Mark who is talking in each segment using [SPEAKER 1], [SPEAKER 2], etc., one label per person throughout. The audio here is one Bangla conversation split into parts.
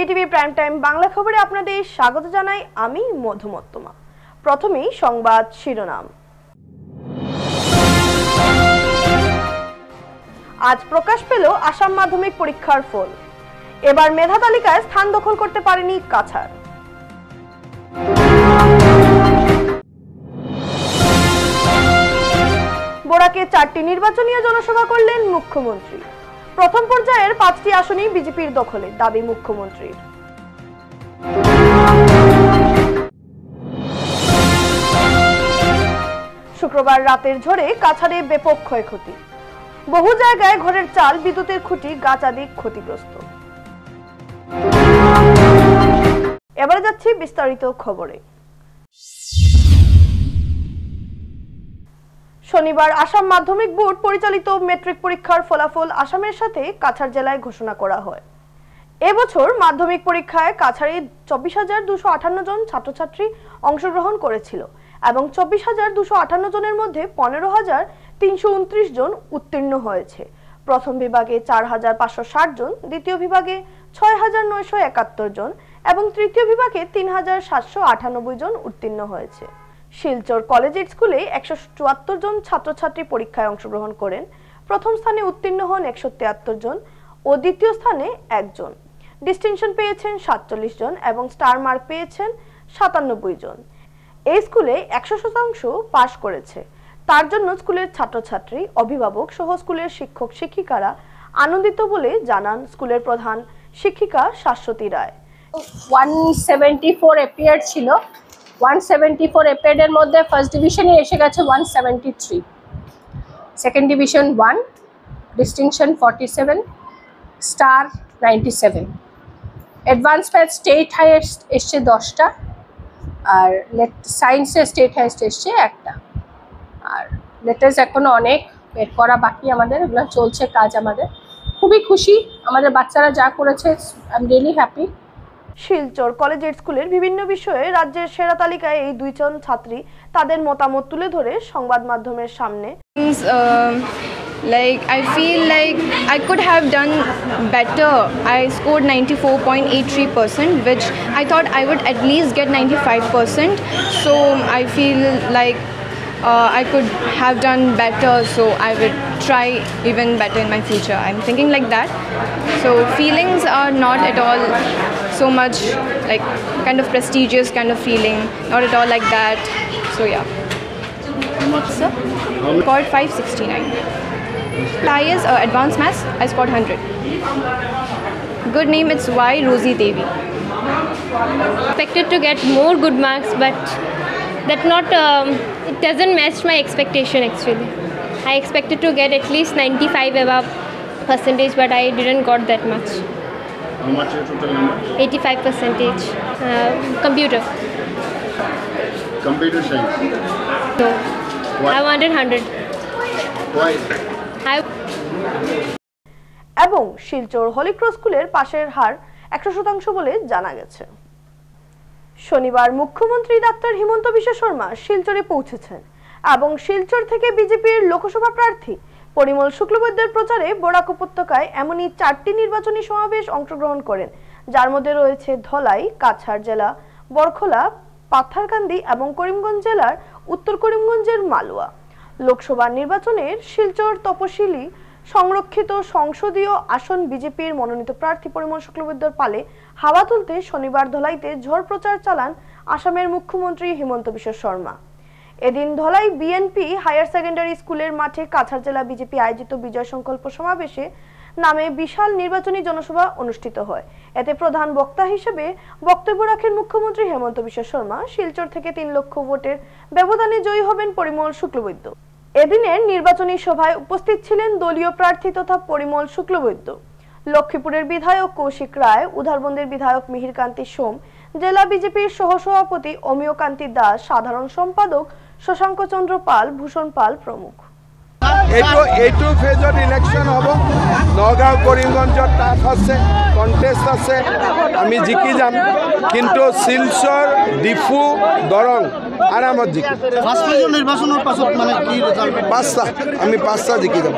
[SPEAKER 1] বিটিভি প্রাইম টাইম বাংলা খবরে আপনাদের স্বাগত জানাই আমি মধুমত্তমা। প্রথমেই সংবাদ শিরোনাম। আজ প্রকাশ পেল আসাম মাধ্যমিক পরীক্ষার ফল। এবার মেধা তালিকায় স্থান দখল করতে পারেনি কাছাড়। বরাকে 4টি নির্বাচনী জনসভা করলেন মুখ্যমন্ত্রী। প্রথম পর্যায়ের 5টি আসনই বিজেপির দখলে, দাবি মুখ্যমন্ত্রীর। শুক্রবার রাতের ঝড়ে কাছাড়ে ব্যাপক ক্ষয়ক্ষতি। বহু জায়গায় ঘরের চাল, বিদ্যুতের খুঁটি, গাছ আদি ক্ষতিগ্রস্ত। এবারে যাচ্ছি বিস্তারিত খবরে। শনিবার আসাম মাধ্যমিক বোর্ড পরিচালিত মেট্রিক পরীক্ষার ফলাফল আসামের সাথে কাছাড় জেলায় ঘোষণা করা হয়। এবছর মাধ্যমিক পরীক্ষায় কাছাড়ে 24,258 জন ছাত্রছাত্রী অংশগ্রহণ করেছিল এবং 24,258 জনের মধ্যে 15,329 জন উত্তীর্ণ হয়েছে। প্রথম বিভাগে 4,560 জন, দ্বিতীয় বিভাগে 6,971 জন এবং তৃতীয় বিভাগে 3,798 জন উত্তীর্ণ হয়েছে। শিলচর কলেজিয়েট স্কুলে 174 জন ছাত্রছাত্রী পরীক্ষায় অংশগ্রহণ করেন। প্রথম স্থানে উত্তীর্ণ হন 173 জন ও দ্বিতীয় স্থানে 1 জন। ডিস্টিংশন পেয়েছেন 47 জন এবং স্টার মার্ক পেয়েছেন 97 জন। এই স্কুলে 100% পাস করেছে। তার জন্য স্কুলের ছাত্রছাত্রী, অভিভাবক সহ স্কুলের শিক্ষক শিক্ষিকারা আনন্দিত বলে জানান স্কুলের প্রধান শিক্ষিকা শাশ্বতী রায়।
[SPEAKER 2] 174 এপিয়ার ছিল। 174 এপিয়ারের মধ্যে ফার্স্ট ডিভিশনে এসে গেছে 173, second division 1, distinction 47, star 97। Advance math state highest এসছে 10টা, আর সায়েন্সে স্টেট হাইয়েস্ট এসছে 1টা। আর লেটার্স এখনও অনেক বের করা বাকি, আমাদের এগুলো চলছে কাজ। আমাদের খুবই খুশি, আমাদের বাচ্চারা যা করেছে, I am really happy.
[SPEAKER 1] Silchar collegiate স্কুলের বিভিন্ন বিষয়ে রাজ্যের সেরা তালিকায় এই 2 জন ছাত্রী তাদের মতামত তুলে ধরে সংবাদ মাধ্যমের সামনে।
[SPEAKER 3] Like I feel like I could have done better. I scored 94.83%, which I thought I would at least get 95%. So I feel like I could have done better, so I would try even better in my future. I'm thinking like that. So feelings are not at all so much like kind of prestigious kind of feeling, not at all like that. So yeah. So scored 569. Highest advanced maths, I scored 100. Good name, it's Y Rosie Devi.
[SPEAKER 4] Expected to get more good marks, but that not it doesn't match my expectation actually. I expected to get at least 95 above percentage, but I didn't got that much.
[SPEAKER 5] How much your total number?
[SPEAKER 4] 85%. Computer.
[SPEAKER 5] Computer science.
[SPEAKER 4] No.
[SPEAKER 5] What?
[SPEAKER 4] I wanted 100.
[SPEAKER 5] Why?
[SPEAKER 1] এবং শিলচর হলিক্রস স্কুলের পাশের হার 100% বলে জানা গেছে। শনিবার মুখ্যমন্ত্রী ডাক্তার হিমন্ত বিশ্ব শর্মা শিলচরে পৌঁছেছেন এবং শিলচর থেকে বিজেপির লোকসভা প্রার্থী পরিমল শুক্লবৈদ্যের প্রচারে বরাক উপত্যকায় এমনই 4টি নির্বাচনী সমাবেশ অংশগ্রহণ করেন, যার মধ্যে রয়েছে ধলাই, কাছাড় জেলা, বরখোলা, পাথারকান্দি এবং করিমগঞ্জ জেলার উত্তর করিমগঞ্জের মালুয়া। লোকসভা নির্বাচনের শিলচর তপশিলি সংরক্ষিত সংসদীয় আসন বিজেপির মনোনীত প্রার্থী পরিমল শুক্লবৈদ্যর পালে হাওয়া তুলতে শনিবার ধলাইতে ঝড় প্রচার চালান আসামের মুখ্যমন্ত্রী হিমন্ত বিশ্ব শর্মা। এদিন ধলাই বিএনপি হায়ার সেকেন্ডারি স্কুলের মাঠে কাছাড় জেলা বিজেপি আয়োজিত বিজয় সংকল্প সমাবেশে নামে বিশাল নির্বাচনী জনসভা অনুষ্ঠিত হয়। এতে প্রধান বক্তা হিসেবে বক্তব্য রাখেন মুখ্যমন্ত্রী হিমন্ত বিশ্ব শর্মা। শিলচর থেকে 3 লক্ষ ভোটের ব্যবধানে জয়ী হবেন পরিমল শুক্লবৈদ্য। এদিনের নির্বাচনী সভায় উপস্থিত ছিলেন দলীয় প্রার্থী তথা পরিমল শুক্লবৈদ্য, লক্ষ্মীপুরের বিধায়ক কৌশিক রায়, উধারবন্দের বিধায়ক মিহির কান্তি সোম, জেলা বিজেপির সহসভাপতি অমিয় কান্তি দাস, সাধারণ সম্পাদক শশাঙ্ক চন্দ্র পাল, ভূষণ পাল প্রমুখ।
[SPEAKER 6] এইটো ফেজত ইলেকশ্যন হ'ব। নগাঁও কৰিমগঞ্জত টাফ আছে, কণ্টেষ্ট আছে, আমি জিকি যাম। কিন্তু শিলচৰ, ডিফু, দৰং আৰামত জিকিম।
[SPEAKER 5] ফাৰ্ষ্ট ফেজৰ নিৰ্বাচনৰ পাছত মানে কি ৰিজাল্ট?
[SPEAKER 6] আমি পাঁচটা জিকি যাম।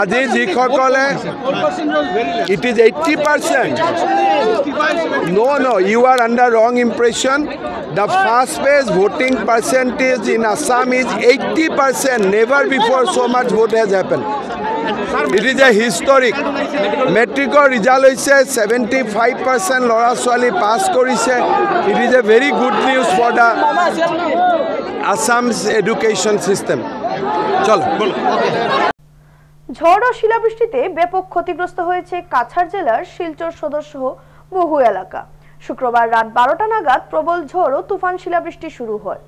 [SPEAKER 6] আজি যিসকলে it is 80%। No, you are under wrong impression. The first phase voting percentage in Assam is 80%. Never before so much vote has happened. It is a historic. Metricor result hoise 75% lora swali pass korise. It is a very good news for the Assam's education system. Chalo.
[SPEAKER 1] ঝড় ও শিলাবৃষ্টিতে ব্যাপক ক্ষতিগ্রস্ত হয়েছে কাছাড় জেলার শিলচর সদর সহ বহু এলাকা। শুক্রবার রাত 12টা নাগাদ প্রবল ঝড় ও তুফান শিলাবৃষ্টি শুরু হয়।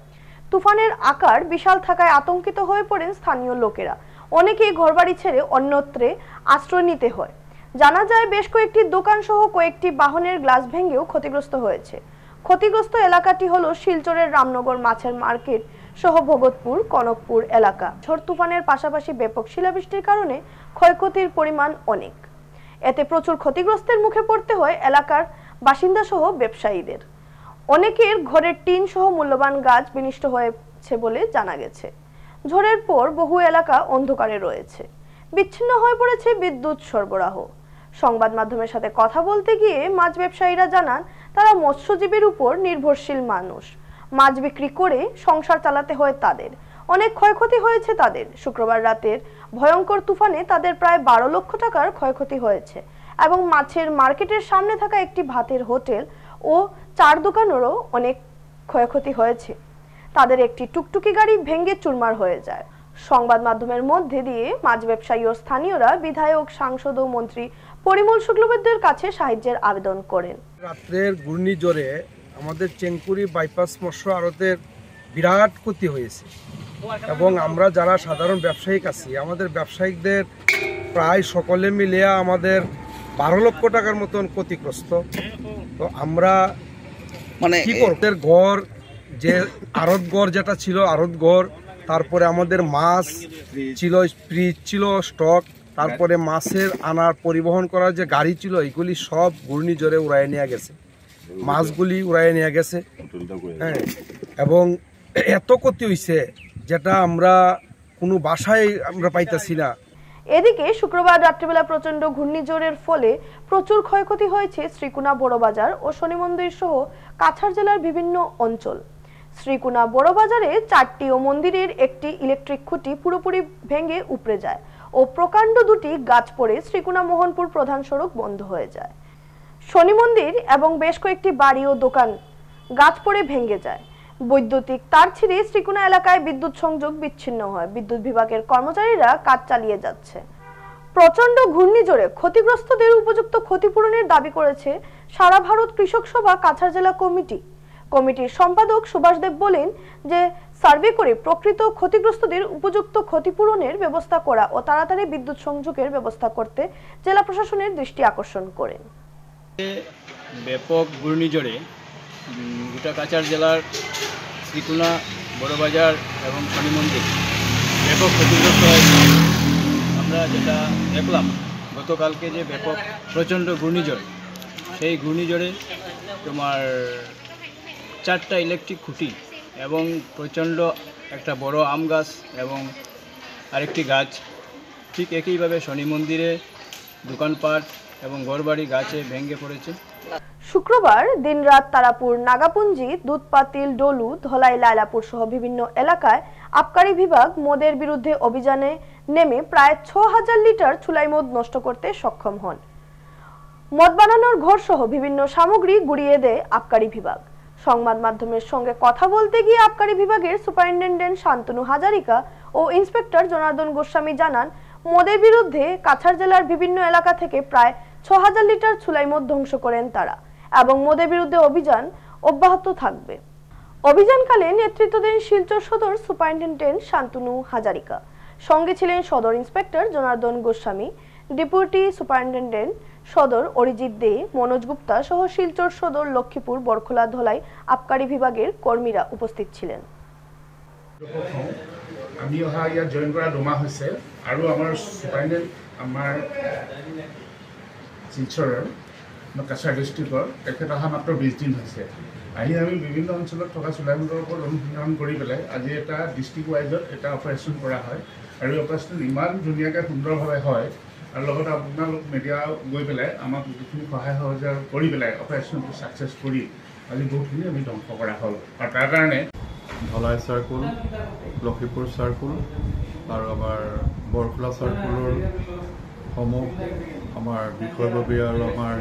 [SPEAKER 1] তুফানের আকার বিশাল থাকায় আতঙ্কিত হয়ে পড়েন স্থানীয় লোকেরা। অনেকেই ঘরবাড়ি ছেড়ে অন্যত্রে আশ্রয় নিতে হয়। জানা যায় বেশ কয়েকটি দোকান সহ কয়েকটি বাহনের গ্লাস ভেঙেও ক্ষতিগ্রস্ত হয়েছে। ক্ষতিগ্রস্ত এলাকাটি হলো শিলচরের রামনগর মাছের মার্কেট সহ ভগতপুর, কনকপুর এলাকা। ঝড় তুফানের পাশাপাশি ব্যাপক শিলাবৃষ্টির কারণে ক্ষয়ক্ষতির পরিমাণ অনেক। এতে প্রচুর ক্ষতিগ্রস্তের মুখে পড়তে হয় এলাকার বাসিন্দা সহ ব্যবসায়ীদের। অনেকের ঘরের টিন সহ মূল্যবান গাছ বিনষ্ট হয়েছে বলে জানা গেছে। ঝড়ের পর বহু এলাকা অন্ধকারে রয়েছে। বিচ্ছিন্ন হয়ে পড়েছে বিদ্যুৎ সরবরাহ। সংবাদ মাধ্যমের সাথে কথা বলতে গিয়ে মাছ ব্যবসায়ীরা জানান তারা মৎস্যজীবীর উপর নির্ভরশীল মানুষ। মাছ বিক্রি করে সংসার চালাতে হয় তাদের। অনেক ক্ষয়ক্ষতি হয়েছে তাদের। শুক্রবার রাতের ভয়ঙ্কর তুফানে তাদের প্রায় 12 লক্ষ টাকার ক্ষয়ক্ষতি হয়েছে এবং মাছের মার্কেটের সামনে থাকা একটি ভাতের হোটেল ও 4 দোকানেরও অনেক ক্ষয়ক্ষতি হয়েছে। তাদের একটি টুকটুকি গাড়ি ভেঙে চুরমার হয়ে যায়। সংবাদ মাধ্যমের মধ্যে দিয়ে মাছ ব্যবসায়ী ও স্থানীয়রা বিধায়ক, সাংসদ ও মন্ত্রী পরিমল শুক্লবৈদ্যের কাছে সাহায্যের আবেদন করেন।
[SPEAKER 7] রাত্রের ঘূর্ণিঝড়ে আমাদের চেঙ্কুরি বাইপাস মৎস্য আড়তের বিরাট ক্ষতি হয়েছে এবং আমরা যারা সাধারণ ব্যবসায়িক আছি আমাদের ব্যবসায়িকদের প্রায় সকলে মিলিয়ে আমাদের 12 লক্ষ টাকার মতন ক্ষতিগ্রস্ত। তো আমরা মানে কি করতে ঘর যে আড়ত ঘর যেটা ছিল আড়ত ঘর, তারপরে আমাদের মাছ ছিল, ফ্রিজ ছিল স্টক, তারপরে মাছের আনার পরিবহন করার যে গাড়ি ছিল এগুলি সব ঘূর্ণিঝড়ে উড়াইয়ে নিয়ে গেছে, মাছগুলি উড়াইয়ে নিয়ে গেছে। হ্যাঁ, এবং এত ক্ষতি হয়েছে যেটা আমরা কোনো বাসায় আমরা পাইতেছি না।
[SPEAKER 1] এদিকে শুক্রবার রাত্রিবেলা প্রচন্ড ঘূর্ণিঝড়ের ফলে প্রচুর ক্ষয়ক্ষতি হয়েছে শ্রীকুনা বড়বাজার ও শনি মন্দির সহ কাছাড় জেলার বিভিন্ন অঞ্চল। শ্রীকুনা বড়বাজারে 4টি ও মন্দিরের একটি ইলেকট্রিক খুঁটি পুরোপুরি ভেঙে উপড়ে যায় ও প্রকাণ্ড 2টি গাছ পড়ে শ্রীকুনা মোহনপুর প্রধান সড়ক বন্ধ হয়ে যায়। শনি মন্দির এবং বেশ কয়েকটি বাড়ি ও দোকান গাছ পড়ে ভেঙে যায়। বৈদ্যুতিক তার ছিঁড়ে শ্রীকুনা এলাকায় বিদ্যুৎ সংযোগ বিচ্ছিন্ন হয়। বিদ্যুৎ বিভাগের কর্মচারীরা কাজ চালিয়ে যাচ্ছে। প্রচন্ড ঘূর্ণিঝড়ে ক্ষতিগ্রস্তদের উপযুক্ত ক্ষতিপূরণের দাবি করেছে সারা ভারত কৃষক সভা কাছাড় জেলা কমিটি। কমিটির সম্পাদক সুভাষ দেব বলেন যে সার্ভে করে প্রকৃত ক্ষতিগ্রস্তদের উপযুক্ত ক্ষতিপূরণের ব্যবস্থা করা ও তাড়াতাড়ি বিদ্যুৎ সংযোগের ব্যবস্থা করতে জেলা প্রশাসনের দৃষ্টি আকর্ষণ করেন।
[SPEAKER 8] ব্যাপক ঘূর্ণিঝড়ে গোটা কাছাড় জেলার শ্রীকুনা, বড়বাজার এবং শনি মন্দির ব্যাপক ক্ষতিগ্রস্ত হয়েছে। আমরা যেটা দেখলাম গতকালকে যে ব্যাপক প্রচণ্ড ঘূর্ণিঝড়, সেই ঘূর্ণিঝড়ে তোমার 4টা ইলেকট্রিক খুঁটি এবং প্রচণ্ড একটা বড় আম গাছ এবং আরেকটি গাছ, ঠিক একইভাবে শনি মন্দিরে দোকানপাট এবং ঘরবাড়ি গাছে ভেঙে পড়েছে।
[SPEAKER 1] শুক্রবার দিনরাত তারাপুর, নাগাপুঞ্জি, দুধপাতিল, ডলু, ধলাই, লায়লাপুর সহ বিভিন্ন এলাকায় আবকারি বিভাগ মদের বিরুদ্ধে অভিযানে নেমে প্রায় 6000 লিটার চুলাই মদ নষ্ট করতে সক্ষম হন। মদ বানানোর ঘর সহ বিভিন্ন সামগ্রী গুড়িয়ে দেয় আবকারি বিভাগ। সংবাদ মাধ্যমের সঙ্গে কথা বলতে গিয়ে আবকারি বিভাগের সুপারিনটেন্ডেন্ট শান্তনু হাজারিকা ও ইন্সপেক্টর জনার্দন গোস্বামী জানান মদের বিরুদ্ধে কাছাড় জেলার বিভিন্ন এলাকা থেকে প্রায় 6000 লিটার চুলাই মদ ধ্বংস করেন তারা এবং মদের বিরুদ্ধে অভিযান অব্যাহত থাকবে। অভিযানকালে নেতৃত্ব দেন শিলচর সদর সুপারিনটেন্ডেন্ট শান্তনু হাজারিকা। সঙ্গে ছিলেন সদর inspector Janardan Goswami, deputy superintendent সদর অরিজিৎ দে, মনোজ গুপ্তা সহ শিলচর সদর, লক্ষ্মীপুর, বরখোলা, ধলাই আবকারি বিভাগের কর্মীরা উপস্থিত ছিলেন।
[SPEAKER 9] আমি অহা ইয়াত জইন কৰা 2 মাহ হৈছে আৰু আমাৰ সুপাৰিনটেণ্ডেণ্ট আমাৰ শিলচৰৰ কাছাৰ ডিষ্ট্ৰিক্টৰ তেখেত অহা মাত্ৰ 20 দিন হৈছে। আহি আমি বিভিন্ন অঞ্চলত থকা চুলাইমদৰ ওপৰত অনুসন্ধান কৰি পেলাই আজি এটা ডিষ্ট্ৰিক্ট ৱাইজত এটা অপাৰেশ্যন কৰা হয় আৰু এই অপাৰেশ্যন ইমান ধুনীয়াকৈ সুন্দৰভাৱে হয় আৰু লগতে আপোনালোক মিডিয়া গৈ পেলাই আমাক যিখিনি সহায় সহযোগ কৰি পেলাই অপাৰেশ্যনটো ছাকচেছ কৰি আজি বহুতখিনি আমি ধ্বংস কৰা হ'ল আৰু তাৰ কাৰণে
[SPEAKER 10] ধলাই চাৰ্কুল, লক্ষীপুৰ চাৰ্কুল আৰু আমাৰ বৰখোলা চাৰ্কুলৰ সমূহ আমাৰ বিষয়ববী আৰু আমাৰ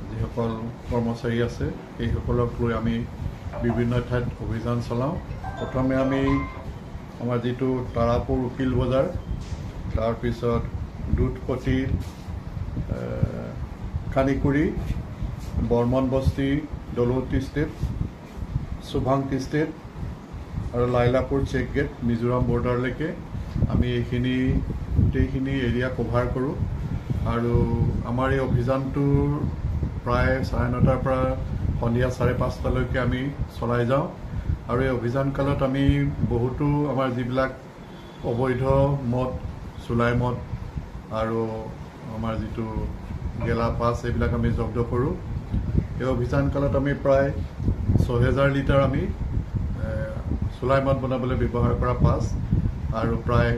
[SPEAKER 10] যিসকল কৰ্মচাৰী আছে সেইসকলক লৈ আমি বিভিন্ন ঠাইত অভিযান চলাওঁ। প্ৰথমে আমি আমাৰ যিটো তাৰাপুৰ উকিল বজাৰ, তাৰপিছত দুধপতি, কানিকুৰি, বৰ্মন বস্তি, দলৌতি ষ্টেট, শুভাংতি ষ্টেট আৰু লাইলাপুৰ চেক গেট মিজোৰাম বৰ্ডাৰলৈকে আমি এইখিনি গোটেইখিনি এৰিয়া কভাৰ কৰোঁ আৰু আমাৰ এই অভিযানটোৰ প্ৰায় 9:30 পৰা সন্ধিয়া 5:30লৈকে আমি চলাই যাওঁ আৰু এই অভিযান কালত আমি বহুতো আমাৰ যিবিলাক অবৈধ মদ, চুলাই মদ আৰু আমাৰ যিটো গেলা পাছ এইবিলাক আমি জব্দ কৰোঁ। এই অভিযান কালত আমি প্ৰায় 6000 লিটাৰ আমি চুলাই মদ বনাবলৈ ব্যৱহাৰ কৰা পাছ আৰু প্ৰায়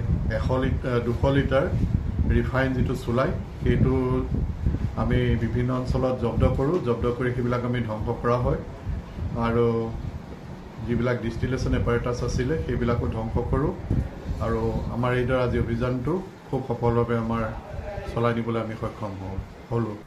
[SPEAKER 10] 200 লিটাৰ ৰিফাইন যিটো চুলাই সেইটো আমি বিভিন্ন অঞ্চলত জব্দ কৰোঁ। জব্দ কৰি সেইবিলাক আমি ধ্বংস কৰা হয় আৰু যিবিলাক ডিষ্টিলেশ্যন এপাৰেটাছ আছিলে সেইবিলাকো ধ্বংস কৰোঁ আৰু আমাৰ এইদৰে আজি অভিযানটো খুব সফলভাৱে আমাৰ চলাই নিবলৈ আমি সক্ষম হ'লোঁ।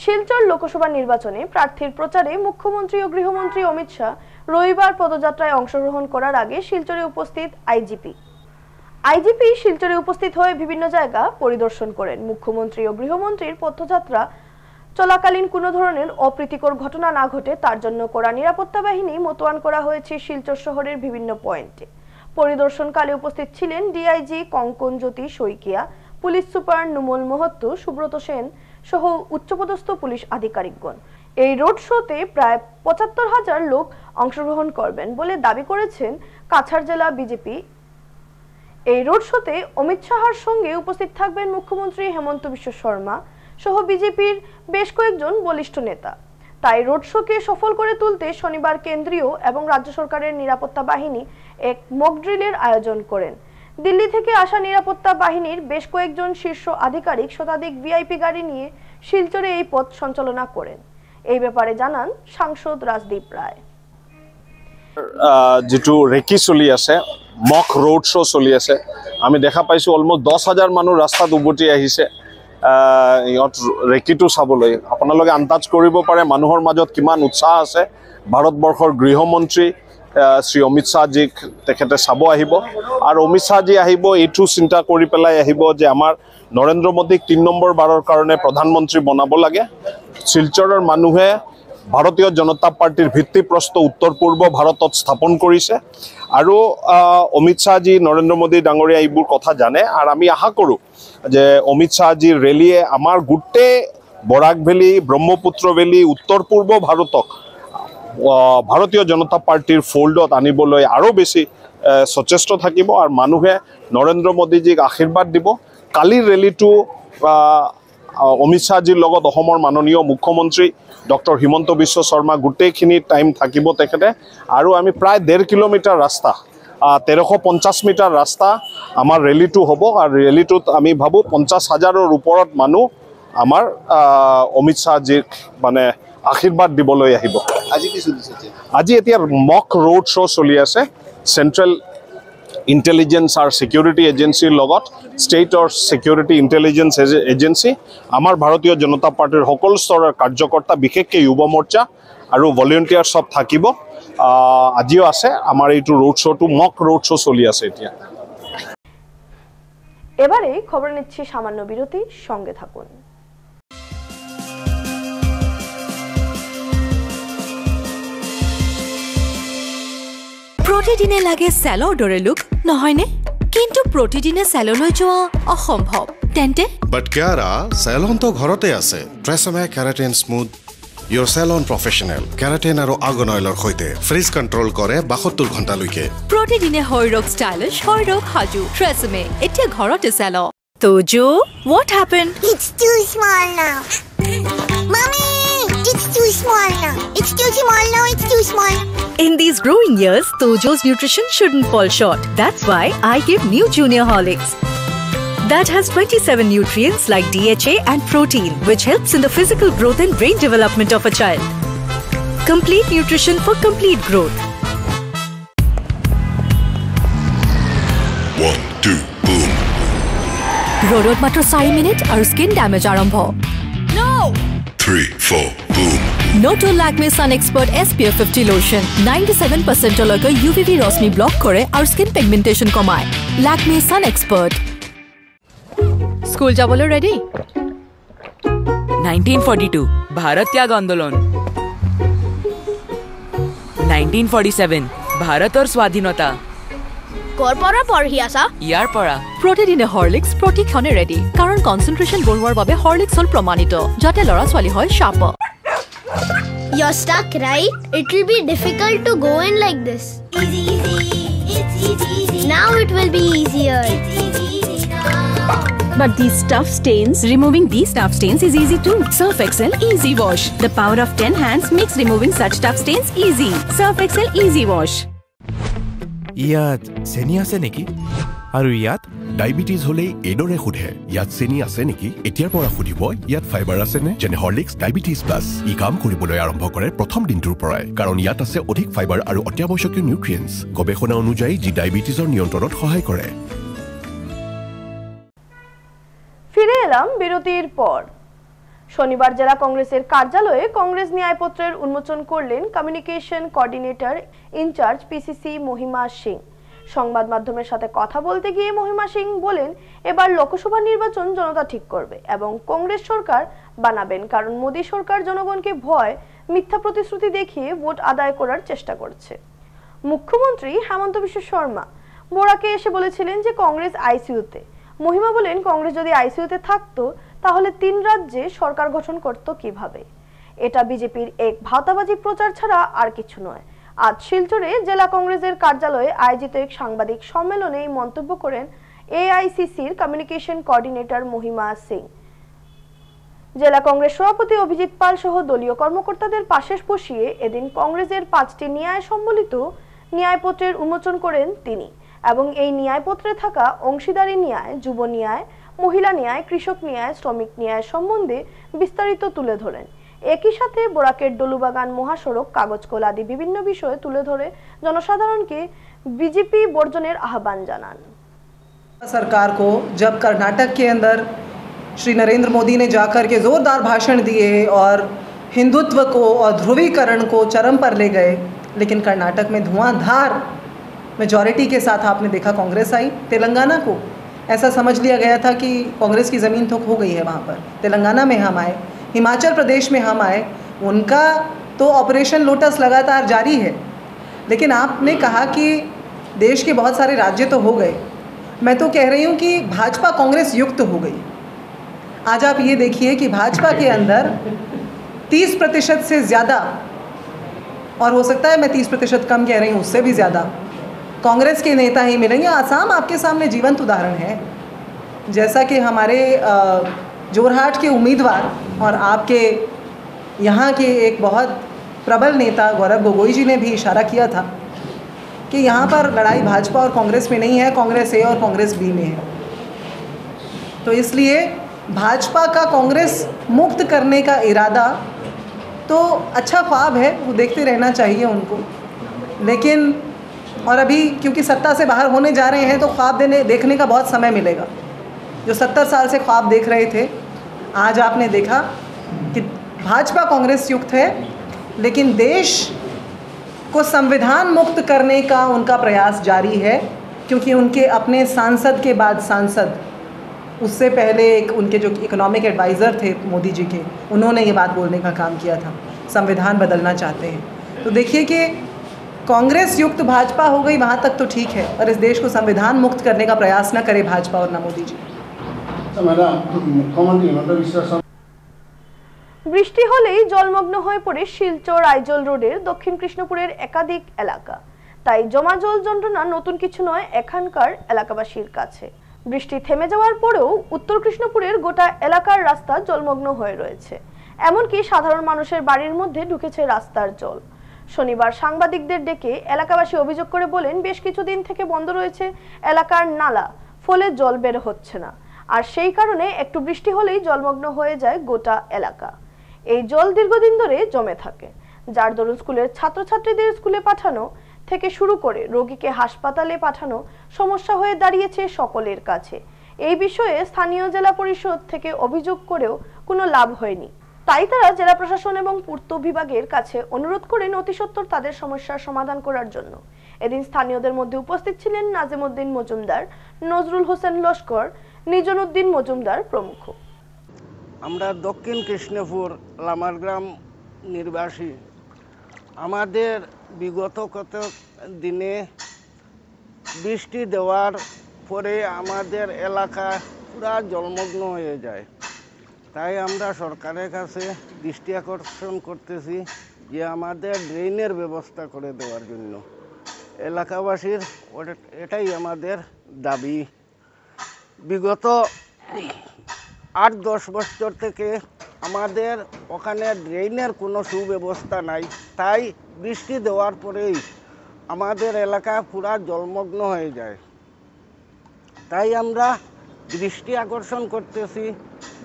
[SPEAKER 1] শিলচর লোকসভা নির্বাচনে প্রার্থীর প্রচারে মুখ্যমন্ত্রী ও গৃহমন্ত্রী অমিত শাহ রবিবার পদযাত্রায় অংশগ্রহণ করার আগে শিলচরে উপস্থিত আইজিপি শিলচরে উপস্থিত হয়ে বিভিন্ন জায়গা পরিদর্শন করেন। মুখ্যমন্ত্রী ও গৃহমন্ত্রীর পদযাত্রা চলাকালীন কোনো ধরনের অপ্রীতিকর ঘটনা না ঘটে তার জন্য কড়া নিরাপত্তা বাহিনী মোতায়েন করা হয়েছে শিলচর শহরের বিভিন্ন পয়েন্টে। পরিদর্শনকালে উপস্থিত ছিলেন ডিআইজি কঙ্কন জ্যোতি শইকিয়া, পুলিশ সুপার নুমল মহত্ত, সুব্রত সেন সহ উচ্চপদস্থ পুলিশ আধিকারিকগণ। এই রোড শোতে প্রায় ৭৫,০০০ লোক অংশগ্রহণ করবেন বলে দাবি করেছেন কাছাড় জেলা বিজেপি। এই রোড শোতে অমিত শাহর সঙ্গে উপস্থিত থাকবেন মুখ্যমন্ত্রী হেমন্ত বিশ্ব শর্মা সহ বিজেপির বেশ কয়েকজন বলিষ্ঠ নেতা। তাই রোড শোকে সফল করে তুলতে শনিবার কেন্দ্রীয় এবং রাজ্য সরকারের নিরাপত্তা বাহিনী এক মক ড্রিলের আয়োজন করেন। দিল্লি থেকে আসা নিরাপত্তা বাহিনীর বেশ কয়েকজন শীর্ষ আধিকারিক শতাধিক ভিআইপি গাড়ি নিয়ে শিলচরে এই পথ সঞ্চালনা করেন। এই ব্যাপারে জানান সাংসদ রাজদীপ রায়।
[SPEAKER 11] যেটো ৰেকি চলি আছে, মক ৰোড শ্ব' চলি আছে, আমি দেখা পাইছোঁ অলমষ্ট 10,000 মানুহ ৰাস্তাত উভতি আহিছে ইহঁত ৰেকিটো চাবলৈ। আপোনালোকে আন্দাজ কৰিব পাৰে মানুহৰ মাজত কিমান উৎসাহ আছে। ভাৰতবৰ্ষৰ গৃহমন্ত্ৰী শ্ৰী অমিত শ্বাহজীক তেখেতে চাব আহিব আৰু অমিত শ্বাহজী আহিব এইটো চিন্তা কৰি পেলাই আহিব যে আমাৰ নৰেন্দ্ৰ মোদীক ৩ নম্বৰ বাৰৰ কাৰণে প্ৰধানমন্ত্ৰী বনাব লাগে। শিলচৰৰ মানুহে ভাৰতীয় জনতা পাৰ্টিৰ ভিত্তিপ্ৰস্তৰ উত্তৰ পূৰ্ব ভাৰতত স্থাপন কৰিছে আৰু অমিত শ্বাহজী, নৰেন্দ্ৰ মোদী ডাঙৰীয়া এইবোৰ কথা জানে আৰু আমি আশা কৰোঁ যে অমিত শ্বাহজীৰ ৰেলীয়ে আমাৰ গোটেই বৰাক ভেলী, ব্ৰহ্মপুত্ৰ ভেলী, উত্তৰ পূৰ্ব ভাৰতক ভাৰতীয় জনতা পাৰ্টিৰ ফল্ডত আনিবলৈ আৰু বেছি সচেষ্ট থাকিব আৰু মানুহে নৰেন্দ্ৰ মোদীজীক আশীৰ্বাদ দিব। কালিৰ ৰেলীটো অমিত শ্বাহজীৰ লগত অসমৰ মাননীয় মুখ্যমন্ত্ৰী ডক্টৰ হিমন্ত বিশ্ব শৰ্মা গোটেইখিনি টাইম থাকিব তেখেতে আৰু আমি প্ৰায় 1.5 কিলোমিটাৰ ৰাস্তা 1350 মিটাৰ ৰাস্তা আমাৰ ৰেলীটো হ'ব আৰু ৰেলীটোত আমি ভাবোঁ 50,000ৰ ওপৰত মানুহ আমাৰ অমিত শ্বাহজীক মানে আশীৰ্বাদ দিবলৈ আহিব।
[SPEAKER 5] আজি কি চলিছে?
[SPEAKER 11] আজি এতিয়া মক ৰোড শ্ব' চলি আছে চেণ্ট্ৰেল ইণ্টেলিজেন্স আৰু ছিকিউৰিটি এজেঞ্চিৰ লগত ষ্টেটৰ ছিকিউৰিটি ইণ্টেলিজেন্স এজেঞ্চি, আমাৰ ভাৰতীয় জনতা পাৰ্টিৰ সকলো স্তৰৰ কাৰ্যকৰ্তা, বিশেষকৈ যুৱ মৰ্চা আৰু ভলেণ্টিয়াৰ সব থাকিব। আজিও আছে আমাৰ এইটো ৰোড শ্ব'টো, মক ৰোড শ্ব' চলি আছে এতিয়া।
[SPEAKER 1] এবারে খবর নিচ্ছি সামান্য বিরতি, সঙ্গে থাকুন।
[SPEAKER 12] প্ৰতিদিনে লাগে চেলৰ দৰে লুক নহয়নে? কিন্তু প্ৰতিদিনে চেললৈ যোৱা অসম্ভৱ। তেন্তে
[SPEAKER 13] বাট কিয়াৰা চেলন তো ঘৰতে আছে। Tresemme keratin smooth Your salon professional keratin aru argan oilor hoite freeze control kore 72 ঘণ্টা লৈকে
[SPEAKER 12] প্ৰতিদিনে হয়ৰক stylish হয়ৰক হাজু ট্ৰেছমে এতিয়া ঘৰতে চালো Tojo what happened
[SPEAKER 14] It's too small now Mommy it's too small now It's too small now It's too small
[SPEAKER 12] In these growing years Tojo's nutrition shouldn't fall short that's why I give new Junior Horlicks that has 27 nutrients like DHA and protein, which helps in the physical growth and brain development of a child. Complete nutrition for complete growth.
[SPEAKER 15] 1, 2, boom.
[SPEAKER 12] Rodot matro 4 minute aru skin damage arambho. No!
[SPEAKER 15] 3, 4, boom.
[SPEAKER 12] Noto Lakme Sun Expert SPF 50 lotion 97% loika UVB rosmi block kore aru skin pigmentation komai. Lakme Sun Expert.
[SPEAKER 16] School যাবলৈ রেডি 1942 ভারত ত্যাগ আন্দোলন 1947 ভারতৰ স্বাধীনতা
[SPEAKER 17] কৰ পৰা পঢ়ি আছা
[SPEAKER 16] ইয়াৰ পৰা
[SPEAKER 12] প্ৰতিদিনে হৰলিক্স প্ৰতিক্ষণে ৰেডি কাৰণ কনচেন্ট্ৰেচন বঢ়োৱাৰ বাবে হৰলিক্স হল প্ৰমাণিত যাতে লৰা ছোৱালী হয় শাপ
[SPEAKER 17] You're stuck, right? It will be difficult to go in like this. Easy, it's easy. Now it will be easier. It's easy now.
[SPEAKER 18] But these tough stains, removing these tough stains is easy too. Surf Excel Easy Wash. The power of 10 hands makes removing such tough stains easy. Surf Excel Easy Wash.
[SPEAKER 19] ইয়াত চেনি আছে নেকি আৰু ইয়াত ডায়াবেটিস হলে এডৰে খুধে ইয়াত চেনি আছে নেকি এতিয়াৰ পৰা খুধিব ইয়াত ফাইবাৰ আছে নে যেনে হৰলিক্স ডায়াবেটিস প্লাস ই কাম কৰিবলৈ আৰম্ভ কৰে প্ৰথম দিনটোৰ পৰাই কাৰণ ইয়াত আছে অধিক ফাইবাৰ আৰু অত্যাৱশ্যকীয় নিউট্ৰিয়েন্টছ গৱেষণা অনুযায়ী যি ডায়াবেটিসৰ নিয়ন্ত্ৰণত সহায় কৰে
[SPEAKER 1] ফিরে এলাম বিরতির পর শনিবার জেলা কংগ্রেসের কার্যালয়ে কংগ্রেস ন্যায়পত্রের উন্মোচন করলেন কমিউনিকেশন কোঅর্ডিনেটর ইনচার্জ পিসিসি মহিমা সিং সংবাদ মাধ্যমের সাথে কথা বলতে গিয়ে মহিমা সিং বলেন এবার লোকসভা নির্বাচন জনতা ঠিক করবে এবং কংগ্রেস সরকার বানাবেন কারণ মোদী সরকার জনগণকে ভয় মিথ্যা প্রতিশ্রুতি দেখিয়ে ভোট আদায় করার চেষ্টা করছে মুখ্যমন্ত্রী হেমন্ত বিশ্ব শর্মা বোরাকে এসে বলেছিলেন যে কংগ্রেস আইসিইউতে মহিমা বলেন কংগ্রেস যদি আইসিইউতে থাকতো তাহলে 3 রাজ্যে সরকার গঠন করত কিভাবে এটা বিজেপির এক ভাওতাবাজি প্রচার ছাড়া আর কিছু নয় আজ শিলচরে জেলা কংগ্রেসের কার্যালয়ে আয়োজিত এক সাংবাদিক সম্মেলনে এই মন্তব্য করেন এআইসিসির কমিউনিকেশন কোঅর্ডিনেটর মহিমা সিং জেলা কংগ্রেস সভাপতি অভিজিৎ পাল সহ দলীয় কর্মকর্তাদের পাশে বসিয়ে এদিন কংগ্রেসের 5টি ন্যায় সম্বলিত ন্যায়পত্রের উন্মোচন করেন তিনি এবং এই ন্যায়পত্রে থাকা অংশীদারি ন্যায় যুব ন্যায় মহিলা ন্যায় কৃষক ন্যায় শ্রমিক ন্যায় সম্বন্ধে বিস্তারিত তুলে ধরেন একই সাথে বোরাকের ডলুবাগান মহাসড়ক কাগজকল আদি বিভিন্ন বিষয়ে তুলে ধরে জনসাধারণকে বিজেপি বর্জনের আহ্বান জানান
[SPEAKER 20] सरकार को जब कर्नाटक के अंदर श्री नरेंद्र मोदी ने जाकर के ज़ोरदार भाषण दिए और हिंदुत्व को और ध्रुवीकरण को चरम पर ले गए लेकिन कर्नाटक में धुआंधार मेजॉरिटी के साथ आपने देखा कांग्रेस आई तेलंगाना को ऐसा समझ लिया गया था कि कांग्रेस की ज़मीन तो खो गई है वहाँ पर तेलंगाना में हम आए हिमाचल प्रदेश में हम आए उनका तो ऑपरेशन लोटस लगातार जारी है लेकिन आपने कहा कि देश के बहुत सारे राज्य तो हो गए मैं तो कह रही हूँ कि भाजपा कांग्रेस युक्त हो गई आज आप ये देखिए कि भाजपा के अंदर 30% से ज़्यादा और हो सकता है मैं 30% कम कह रही हूँ उससे भी ज़्यादा कांग्रेस के नेता ही मिलेंगे आसाम आपके सामने जीवंत उदाहरण है जैसा कि हमारे जोरहाट के उम्मीदवार और आपके यहाँ के एक बहुत प्रबल नेता गौरव गोगोई जी ने भी इशारा किया था कि यहाँ पर लड़ाई भाजपा और कांग्रेस में नहीं है कांग्रेस ए और कांग्रेस बी में है तो इसलिए भाजपा का कांग्रेस मुक्त करने का इरादा तो अच्छा ख्वाब है वो देखते रहना चाहिए उनको लेकिन और अभी क्योंकि सत्ता से बाहर होने जा रहे हैं तो ख्वाब देखने का बहुत समय मिलेगा जो 70 साल से ख्वाब देख रहे थे आज आपने देखा कि भाजपा कांग्रेस युक्त है लेकिन देश को संविधान मुक्त करने का उनका प्रयास जारी है क्योंकि उनके अपने सांसद के बाद सांसद उससे पहले एक उनके जो इकोनॉमिक एडवाइज़र थे मोदी जी के उन्होंने ये बात बोलने का काम किया था संविधान बदलना चाहते हैं तो देखिए कि कांग्रेस युक्त भाजपा हो गई वहाँ तक तो ठीक है और इस देश को संविधान मुक्त करने का प्रयास न करे भाजपा और न मोदी जी
[SPEAKER 1] বৃষ্টি হলেই জলমগ্ন হয়ে পড়ে শিলচর আইজল রোডের দক্ষিণ কৃষ্ণপুরের একাধিক এলাকা। তাই জমা জল যন্ত্রণা নতুন কিছু নয় এখানকার এলাকাবাসীর কাছে। বৃষ্টি থেমে যাওয়ার পরেও উত্তর কৃষ্ণপুরের গোটা এলাকার রাস্তা জলমগ্ন হয়ে রয়েছে। এমনকি সাধারণ মানুষের বাড়ির মধ্যে ঢুকেছে রাস্তার জল। শনিবার সাংবাদিকদের ডেকে এলাকাবাসী অভিযোগ করে বলেন, বেশ কিছুদিন থেকে বন্ধ রয়েছে এলাকার নালা, ফলে জল বের হচ্ছে না। আর সেই কারণে একটু বৃষ্টি হলেই জলমগ্ন হয়ে যায় গোটা এলাকা। এই জল দীর্ঘদিন ধরে জমে থাকে, যার দরুন স্কুলের ছাত্রছাত্রীদের স্কুলে পাঠানো থেকে শুরু করে রোগীকে হাসপাতালে পাঠানো সমস্যা হয়ে দাঁড়িয়েছে সকলের কাছে। এই বিষয়ে স্থানীয় জেলা পরিষদ থেকে অভিযোগ করেও কোনো লাভ হয়নি। তাই তারা জেলা প্রশাসন এবং পূর্ত বিভাগের কাছে অনুরোধ করেন অতি সত্বর তাদের সমস্যার সমাধান করার জন্য। এদিন স্থানীয়দের মধ্যে উপস্থিত ছিলেন নাজিমউদ্দিন মজুমদার, নজরুল হোসেন লস্কর, নিজামউদ্দিন মজুমদার প্রমুখ।
[SPEAKER 21] আমরা দক্ষিণ কৃষ্ণপুর লামারগ্রাম নিবাসী। আমাদের বিগত কত দিনে বৃষ্টি দেওয়ার পরে আমাদের এলাকা পুরা জলমগ্ন হয়ে যায়। তাই আমরা সরকারের কাছে দৃষ্টি আকর্ষণ করতেছি যে আমাদের ড্রেনের ব্যবস্থা করে দেওয়ার জন্য। এলাকাবাসীর এটাই আমাদের দাবি। বিগত 8-10 বছর থেকে আমাদের ওখানে ড্রেনের কোনো সুব্যবস্থা নাই। তাই বৃষ্টি দেওয়ার পরেই আমাদের এলাকা পুরা জলমগ্ন হয়ে যায়। তাই আমরা দৃষ্টি আকর্ষণ করতেছি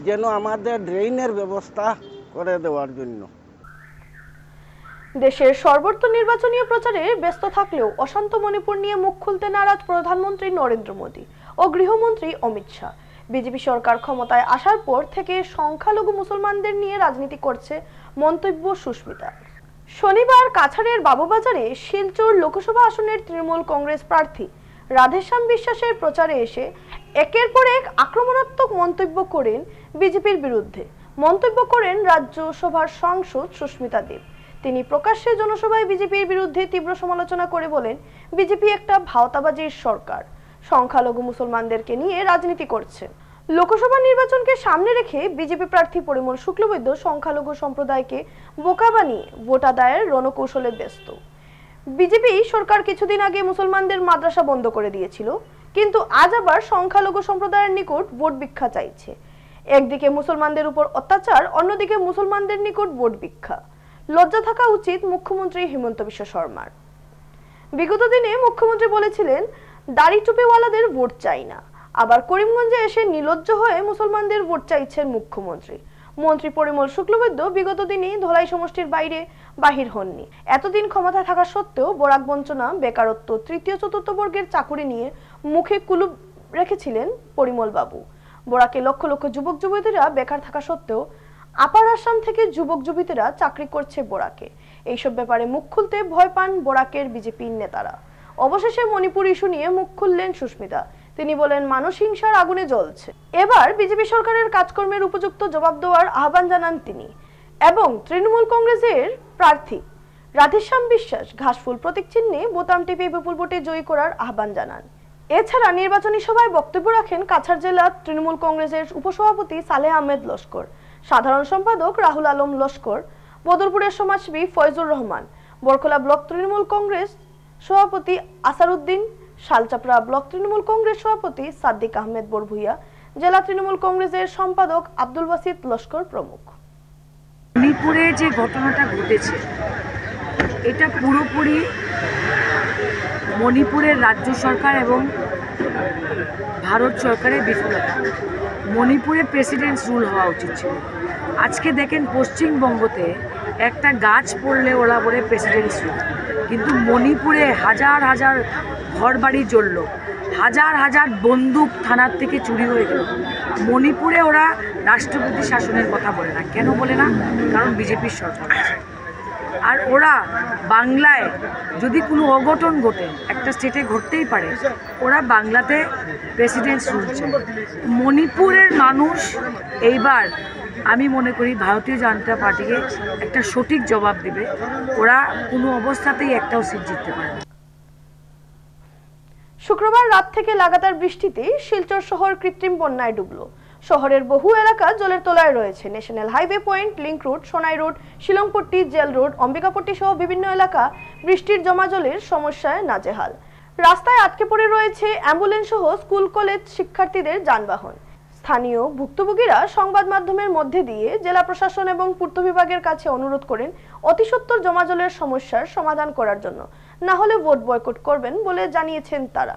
[SPEAKER 21] যেন আমাদের ড্রেনের ব্যবস্থা করে দেওয়ার জন্য।
[SPEAKER 1] দেশের সর্বত্র নির্বাচনী প্রচারে ব্যস্ত থাকলেও অশান্ত মণিপুর নিয়ে মুখ খুলতে নারাজ প্রধানমন্ত্রী নরেন্দ্র মোদী ও গৃহমন্ত্রী অমিত শাহ। বিজেপি সরকার ক্ষমতায় আসার পর থেকে সংখ্যালঘু মুসলমানদের নিয়ে রাজনীতি করছে মন্তব্য সুস্মিতা। শনিবার কাছাড়ের বাবুবাজারে শিলচর লোকসভা আসনের তৃণমূল কংগ্রেস প্রার্থী রাধেশ্যাম বিশ্বাসের প্রচারে এসে একের পর এক আক্রমণাত্মক মন্তব্য করেন বিজেপির বিরুদ্ধে। মন্তব্য করেন রাজ্যসভার সাংসদ সুস্মিতা দেব। তিনি প্রকাশ্যে জনসভায় বিজেপির বিরুদ্ধে তীব্র সমালোচনা করে বলেন, বিজেপি একটা ভাওতাবাজির সরকার, সংখ্যালঘু মুসলমানদেরকে নিয়ে রাজনীতি করছে। লোকসভা নির্বাচনকে সামনে রেখে বিজেপি প্রার্থী পরিমল শুক্লবৈদ্য সংখ্যালঘু সম্প্রদায়কে বোকা বানিয়ে ভোট আদায়ের রণকৌশলে ব্যস্ত। বিজেপি সরকার কিছুদিন আগে মুসলমানদের মাদ্রাসা বন্ধ করে দিয়েছিল, কিন্তু আজ আবার সংখ্যালঘু সম্প্রদায়ের নিকট ভোট ভিক্ষা চাইছে। একদিকে মুসলমানদের উপর অত্যাচার, অন্যদিকে মুসলমানদের নিকট ভোট ভিক্ষা। লজ্জা থাকা উচিত মুখ্যমন্ত্রী হিমন্ত বিশ্ব শর্মার। বিগত দিনে মুখ্যমন্ত্রী বলেছিলেন, দাড়ি টুপিওয়ালাদের ভোট চাই না। আবার করিমগঞ্জে এসে নির্লজ্জ হয়ে মুসলমানদের ভোট চাইছেন মুখ্যমন্ত্রী। মন্ত্রী পরিমল শুক্লবৈদ্য বিগত দিনে ধলাই সমষ্টির বাইরে বাহির হননি। এতদিন ক্ষমতায় থাকা সত্ত্বেও বরাক বঞ্চনা, বেকারত্ব, তৃতীয় চতুর্থ বর্গের চাকুরি নিয়ে মুখে কুলুপ রেখেছিলেন পরিমল বাবু। বরাকে লক্ষ লক্ষ যুবক যুবতীরা বেকার থাকা সত্ত্বেও আপার আসাম থেকে যুবক যুবতীরা চাকরি করছে বরাকে। এইসব ব্যাপারে মুখ খুলতে ভয় পান বরাকের বিজেপির নেতারা। অবশেষে মণিপুর ইস্যু নিয়ে মুখ খুললেন সুস্মিতা। তিনি বলেন, মানুষ হিংসার আগুনে জ্বলছে। এবার বিজেপি সরকারের কাজকর্মের উপযুক্ত জবাব দেওয়ার আহ্বান জানান তিনি এবং তৃণমূল কংগ্রেসের প্রার্থী রাধেশ্যাম বিশ্বাস ঘাসফুল প্রতীক চিহ্নে বোতাম টিপে বিপুল ভোটে জয়ী করার আহ্বান জানান। এছাড়া নির্বাচনী সভায় বক্তব্য রাখেন কাছাড় জেলা তৃণমূল কংগ্রেসের উপসভাপতি সালেহ আহমেদ লস্কর, সাধারণ সম্পাদক রাহুল আলম লস্কর, বদরপুরের সমাজসেবী ফয়জুর রহমান, বরকলা ব্লক তৃণমূল কংগ্রেস সভাপতি আসারউদ্দিন, শালচাপড়া ব্লক তৃণমূল কংগ্রেস সভাপতি সাদ্দিক আহমেদ বরভুইয়া, জেলা তৃণমূল কংগ্রেসের সম্পাদক আব্দুল বাসিত লস্কর প্রমুখ।
[SPEAKER 22] মণিপুরে যে ঘটনাটা ঘটেছে এটা পুরোপুরি মণিপুরের রাজ্য সরকার এবং ভারত সরকারের বিফলতা। মণিপুরে প্রেসিডেন্টস রুল হওয়া উচিত ছিল। আজকে দেখেন পশ্চিমবঙ্গতে একটা গাছ পড়লে ওরা বলে প্রেসিডেন্টস রুল, কিন্তু মণিপুরে হাজার হাজার ঘর বাড়ি জ্বলল, হাজার হাজার বন্দুক থানার থেকে চুরি হয়ে গেল। মণিপুরে ওরা রাষ্ট্রপতি শাসনের কথা বলে না। কেন বলে না? কারণ বিজেপির সরকার আছে। আর ওরা বাংলায় যদি কোনো অঘটন ঘটে, একটা স্টেটে ঘটতেই পারে, ওরা বাংলাতে প্রেসিডেন্টস রুল চায়। মণিপুরের মানুষ এইবার আমি মনে করি ভারতীয় জনতা পার্টিকে একটা সঠিক জবাব দেবে। ওরা কোনো অবস্থাতেই একটাও সিট জিততে পারে না।
[SPEAKER 1] শুক্রবার রাত থেকে লাগাতার বৃষ্টিতে শিলচর শহর কৃত্রিম বন্যায় ডুবল। শহরের বহু এলাকা জলের তলায় রয়েছে। National highway point, link road, Sonai road, Shillongpatti, jail road, Ambikapatti সহ বিভিন্ন এলাকা বৃষ্টির জমা জলের সমস্যায় নাজেহাল। রাস্তায় আটকে পড়ে রয়েছে অ্যাম্বুলেন্স সহ স্কুল কলেজ শিক্ষার্থীদের যানবাহন। স্থানীয় ভুক্তভোগীরা সংবাদ মাধ্যমের মধ্যে দিয়ে জেলা প্রশাসন এবং পূর্ত বিভাগের কাছে অনুরোধ করেন অতি সত্বর জমা জলের সমস্যার সমাধান করার জন্য, না হলে ভোট বয়কট করবেন বলে জানিয়েছেন তারা।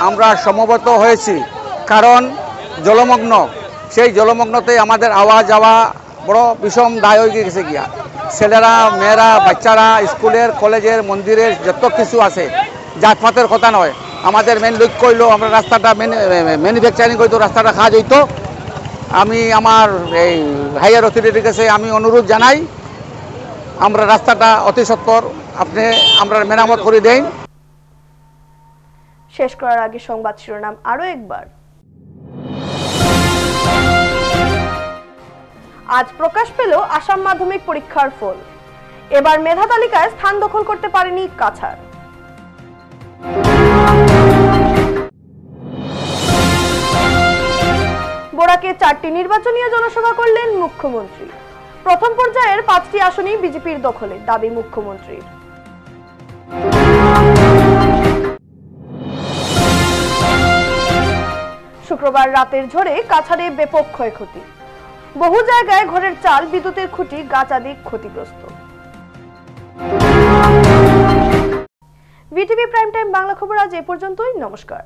[SPEAKER 2] আমরা সমবেত হয়েছি কারণ জলমগ্ন, সেই জলমগ্নতে আমাদের আওয়া যাওয়া বড় বিষম দায় হয়ে গেছে গিয়া। ছেলেরা, মেয়েরা, বাচ্চারা, স্কুলের, কলেজের, মন্দিরের যত কিছু আছে, জাতপাতের কথা নয়। আমাদের মেন লক্ষ্য হইল আমরা রাস্তাটা ম্যানুফ্যাকচারিং করতো, রাস্তাটা কাজ হইতো। আমি আমার এই হাইয়ার অথরিটির কাছে আমি অনুরোধ জানাই আমরা রাস্তাটা অতি সত্বর আমরা মেরামত করে দেই।
[SPEAKER 1] শেষ করার আগে সংবাদ শিরোনাম আরো একবার। আজ প্রকাশ পেল আসাম মাধ্যমিক পরীক্ষার ফল। এবার মেধা তালিকায় স্থান দখল করতে পারেনি কাছাড়। বোরাকে 4টি নির্বাচনীয় জনসভা করলেন মুখ্যমন্ত্রী। প্রথম পর্যায়ের 5টি আসনই বিজেপির দখলে, দাবি মুখ্যমন্ত্রীর। শুক্রবার রাতের ঝড়ে কাছাড়ে ব্যাপক ক্ষয়ক্ষতি। বহু জায়গায় ঘরের চাল, বিদ্যুতের খুঁটি, গাছ আদি ক্ষতিগ্রস্ত। বিটিভি প্রাইম টাইম বাংলা খবর আজ এ পর্যন্তই। নমস্কার।